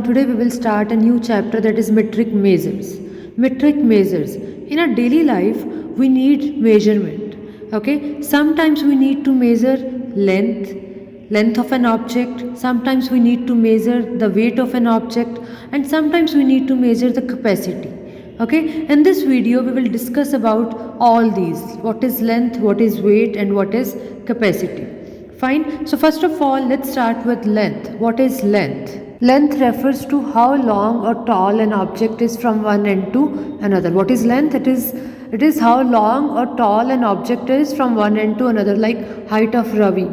today we will start a new chapter, that is metric measures. Metric measures. In our daily life, we need measurement. Okay, sometimes we need to measure length of an object. Sometimes we need to measure the weight of an object, and sometimes we need to measure the capacity. Okay, in this video we will discuss about all these: what is length, what is weight, and what is capacity. Fine. So first of all, let's start with length. What is length? Length refers to how long or tall an object is from one end to another. What is length? It is how long or tall an object is from one end to another, like height of Ravi.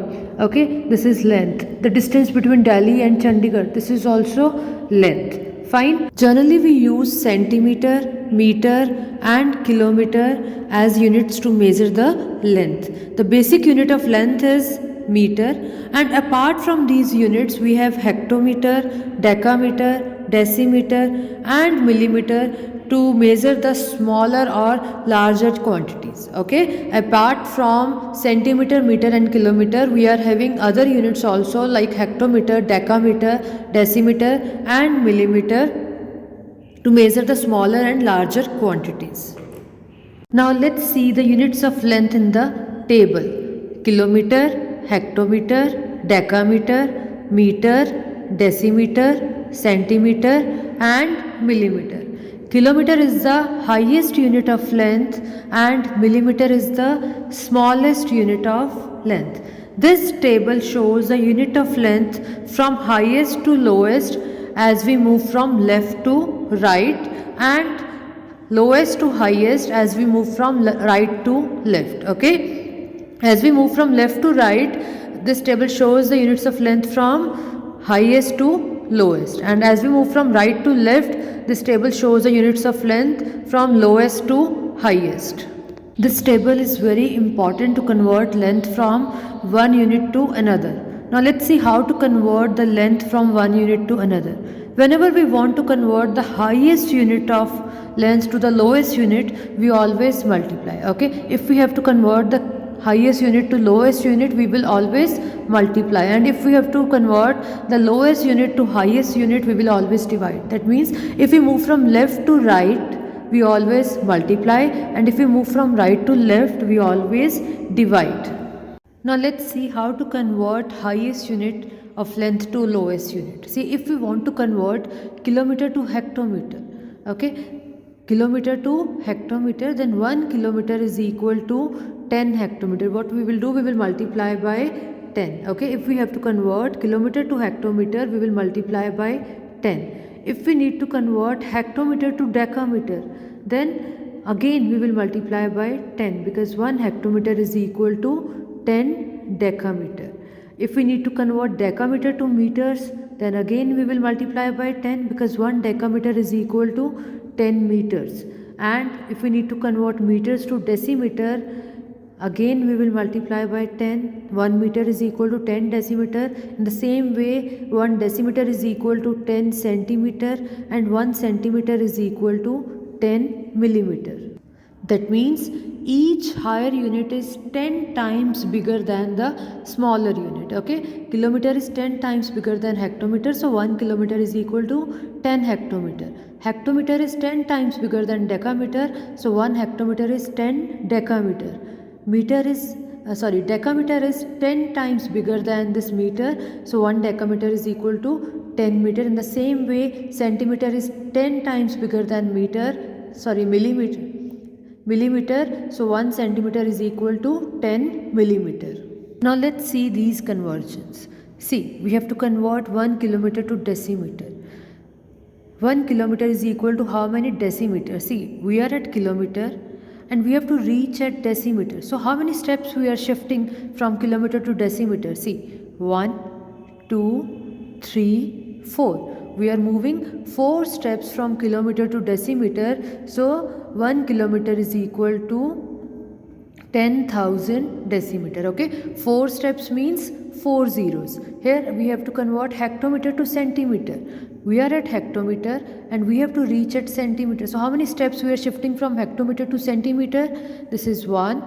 Okay, this is length. The distance between Delhi and Chandigarh, this is also length. Fine. Generally we use centimeter, meter and kilometer as units to measure the length. The basic unit of length is meter, and apart from these units we have hectometer, decameter, decimeter and millimeter to measure the smaller or larger quantities. Okay, apart from centimeter, meter and kilometer, we are having other units also like hectometer, decameter, decimeter and millimeter to measure the smaller and larger quantities. Now let's see the units of length in the table. Kilometer, hectometer, decameter, meter, decimeter, centimeter and millimeter. Kilometer is the highest unit of length and millimeter is the smallest unit of length. This table shows the unit of length from highest to lowest as we move from left to right, and lowest to highest as we move from right to left. Okay. As we move from left to right, this table shows the units of length from highest to lowest, and as we move from right to left, this table shows the units of length from lowest to highest. This table is very important to convert length from one unit to another. Now let's see how to convert the length from one unit to another. Whenever we want to convert the highest unit of length to the lowest unit, we always multiply. Okay, if we have to convert the highest unit to lowest unit, we will always multiply, and if we have to convert the lowest unit to highest unit, we will always divide. That means if we move from left to right, we always multiply, and if we move from right to left, we always divide. Now let's see how to convert highest unit of length to lowest unit. See, if we want to convert kilometer to hectometer, okay, kilometer to hectometer, then 1 kilometer is equal to 10 hectometer. What we will do, we will multiply by 10. Okay, if we have to convert kilometer to hectometer, we will multiply by 10. If we need to convert hectometer to decameter, then again we will multiply by 10, because 1 hectometer is equal to 10 decameter. If we need to convert decameter to meters, then again we will multiply by 10, because 1 decameter is equal to 10 meters. And if we need to convert meters to decimeter, again we will multiply by 10. 1 meter is equal to 10 decimeter. In the same way, 1 decimeter is equal to 10 centimeter, and 1 centimeter is equal to 10 millimeter. That means each higher unit is 10 times bigger than the smaller unit. Okay, kilometer is 10 times bigger than hectometer, so 1 kilometer is equal to 10 hectometer. Hectometer is 10 times bigger than decameter, so 1 hectometer is 10 decameter. Decameter is 10 times bigger than this meter, so 1 decameter is equal to 10 meter. In the same way, centimeter is 10 times bigger than millimeter, so 1 centimeter is equal to 10 millimeter. Now let's see these conversions. See, we have to convert 1 kilometer to decimeter. 1 kilometer is equal to how many decimeters? See, we are at kilometer and we have to reach at decimeter. So how many steps we are shifting from kilometer to decimeter? See, 1, 2, 3, 4. We are moving 4 steps from kilometer to decimeter. So 1 kilometer is equal to 10,000 decimeter. Okay, 4 steps means 4 zeros. Here we have to convert hectometer to centimeter. We are at hectometer and we have to reach at centimeter. So how many steps we are shifting from hectometer to centimeter? This is 1,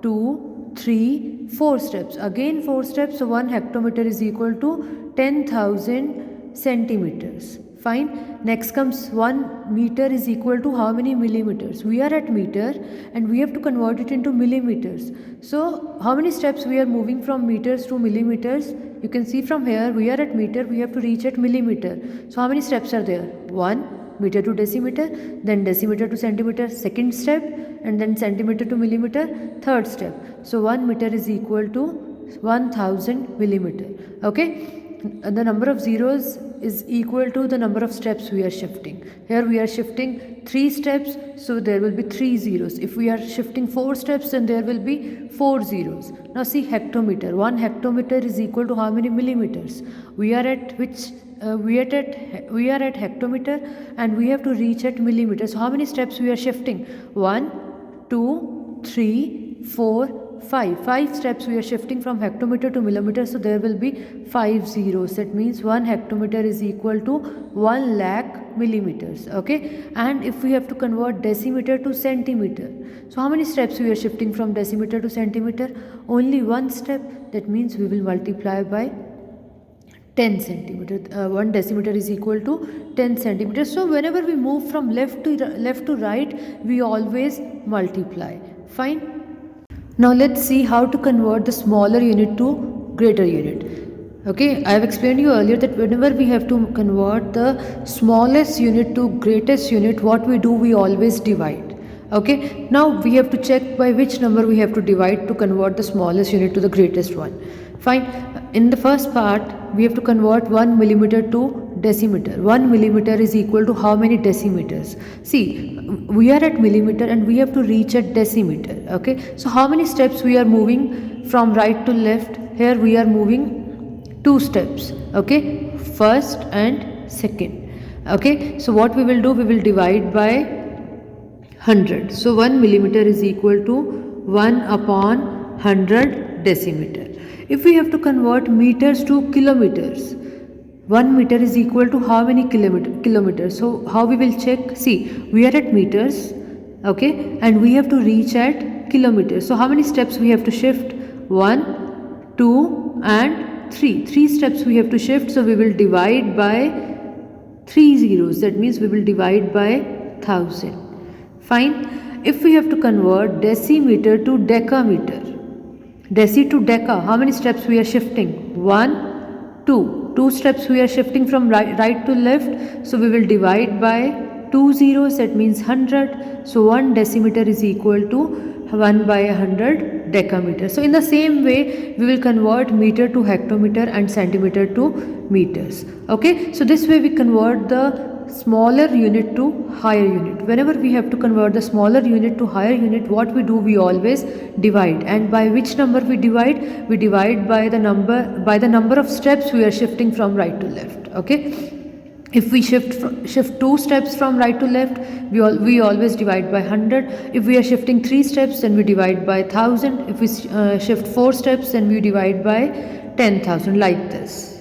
2, 3, 4 steps. Again 4 steps. So 1 hectometer is equal to 10,000 centimeters. Fine. Next comes 1 meter is equal to how many millimeters? We are at meter and we have to convert it into millimeters. So how many steps we are moving from meters to millimeters? You can see from here we are at meter, we have to reach at millimeter. So how many steps are there? 1 meter to decimeter, then decimeter to centimeter, second step, and then centimeter to millimeter, third step. So 1 meter is equal to 1000 millimeter. Okay. The number of zeros is equal to the number of steps we are shifting. Here we are shifting 3 steps, so there will be 3 zeros. If we are shifting 4 steps, then there will be 4 zeros. Now see hectometer. 1 hectometer is equal to how many millimeters? We are at which? We are at hectometer and we have to reach at millimeters. So how many steps we are shifting? 1, 2, 3, 4, 5. 5 steps we are shifting from hectometer to millimeter, so there will be 5 zeros. That means 1 hectometer is equal to 1 lakh millimeters. Okay. And if we have to convert decimeter to centimeter, so how many steps we are shifting from decimeter to centimeter? Only 1 step. That means we will multiply by 10 centimeter. 1 decimeter is equal to 10 centimeters. So whenever we move from left to right, we always multiply. Fine. Now let's see how to convert the smaller unit to greater unit. Okay, I have explained you earlier that whenever we have to convert the smallest unit to greatest unit, what we do, we always divide. Okay, now we have to check by which number we have to divide to convert the smallest unit to the greatest one. Fine. In the first part, we have to convert 1 millimeter to decimeter. 1 millimeter is equal to how many decimeters? See, we are at millimeter and we have to reach at decimeter. Okay, so how many steps we are moving from right to left? Here we are moving 2 steps. Okay, first and second. Okay, so what we will do, we will divide by 100. So 1 millimeter is equal to 1 upon 100 decimeter. If we have to convert meters to kilometers, 1 meter is equal to how many kilometers? So how we will check? See, we are at meters, okay, and we have to reach at kilometers. So how many steps we have to shift? 1, 2 and 3. 3 steps we have to shift, so we will divide by 3 zeros. That means we will divide by 1000. Fine. If we have to convert decimeter to decameter, deci to deca, how many steps we are shifting? 1, 2. 2 steps we are shifting from right to left, so we will divide by 2 zeros, that means 100. So 1 decimeter is equal to 1 by 100 decameter. So in the same way, we will convert meter to hectometer and centimeter to meters. Okay, so this way we convert the smaller unit to higher unit. Whenever we have to convert the smaller unit to higher unit, what we do, we always divide. And by which number we divide? We divide by the number of steps we are shifting from right to left. Okay, if we shift 2 steps from right to left, we always divide by 100. If we are shifting 3 steps, then we divide by 1000. If we shift 4 steps, then we divide by 10,000, like this.